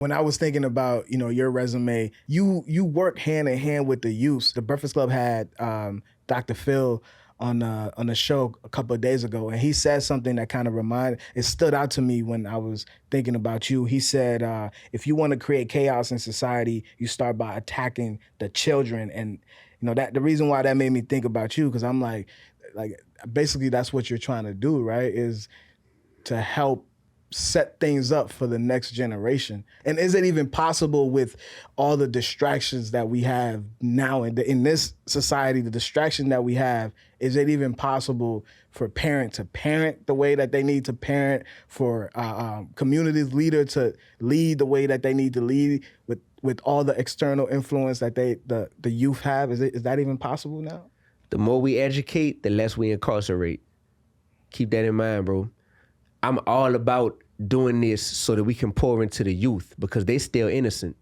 When I was thinking about, your resume, you work hand in hand with the youth. The Breakfast Club had Dr. Phil on the show a couple of days ago, and he said something that kind of stood out to me when I was thinking about you. He said, if you want to create chaos in society, you start by attacking the children. And that the reason why that made me think about you, because I'm like basically that's what you're trying to do, right? Is to help set things up for the next generation. And is it even possible with all the distractions that we have now in this society, the distraction that we have, is it even possible for parent to parent the way that they need to parent, for community leader to lead the way that they need to lead with all the external influence that the youth have? Is that even possible now? The more we educate, the less we incarcerate. Keep that in mind, bro. I'm all about doing this so that we can pour into the youth because they still innocent.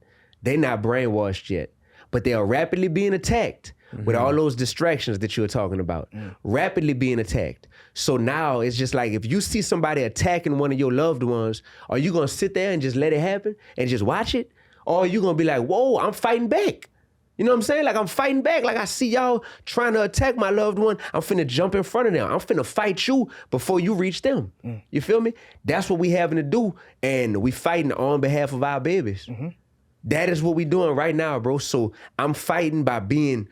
They not brainwashed yet, but they are rapidly being attacked with all those distractions that you were talking about. Rapidly being attacked. So now it's just like, if you see somebody attacking one of your loved ones, are you gonna sit there and just let it happen and just watch it? Or are you gonna be like, whoa, I'm fighting back? You know what I'm saying? Like, I'm fighting back. Like, I see y'all trying to attack my loved one. I'm finna jump in front of them. I'm finna fight you before you reach them. You feel me? That's what we having to do. And we fighting on behalf of our babies. That is what we doing right now, bro. So I'm fighting by being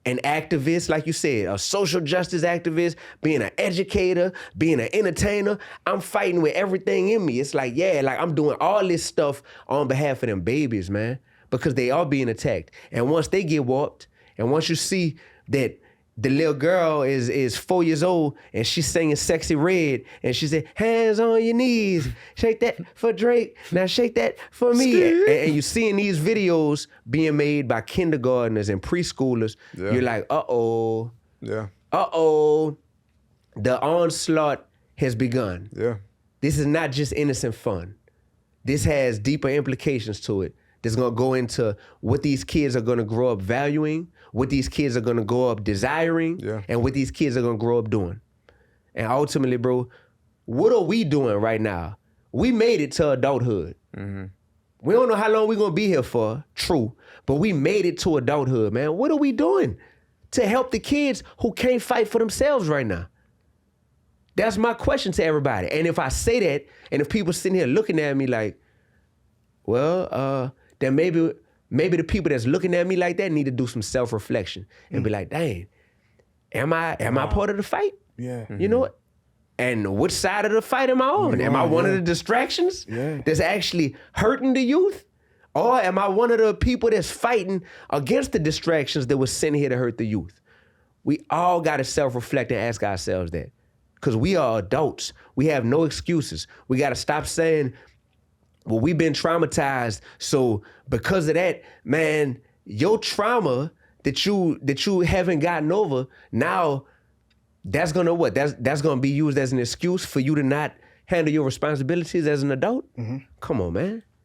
an activist, like you said, a social justice activist, being an educator, being an entertainer. I'm fighting with everything in me. It's like, yeah, like I'm doing all this stuff on behalf of them babies, man. Because they are being attacked. And once they get warped, and once you see that the little girl is 4 years old and she's singing Sexy Red and she said, hands on your knees, shake that for Drake, now shake that for me. And you seeing these videos being made by kindergartners and preschoolers, you're like, uh-oh. Yeah. Uh-oh. The onslaught has begun. Yeah. This is not just innocent fun. This has deeper implications to it. That's gonna go into what these kids are gonna grow up valuing, what these kids are gonna grow up desiring, and what these kids are gonna grow up doing. And ultimately, bro, what are we doing right now? We made it to adulthood. We don't know how long we're gonna be here for, true, but we made it to adulthood, man. What are we doing to help the kids who can't fight for themselves right now? That's my question to everybody. And if I say that, and if people sitting here looking at me like, well, then maybe the people that's looking at me like that need to do some self-reflection and be like, dang, am I part of the fight? Yeah. You know what? And which side of the fight am I on? Am I one of the distractions that's actually hurting the youth? Or am I one of the people that's fighting against the distractions that was sent here to hurt the youth? We all got to self-reflect and ask ourselves that. Because we are adults. We have no excuses. We got to stop saying, well, we've been traumatized, so because of that, man, your trauma that you haven't gotten over, now that's gonna what? That's gonna be used as an excuse for you to not handle your responsibilities as an adult? Come on, man.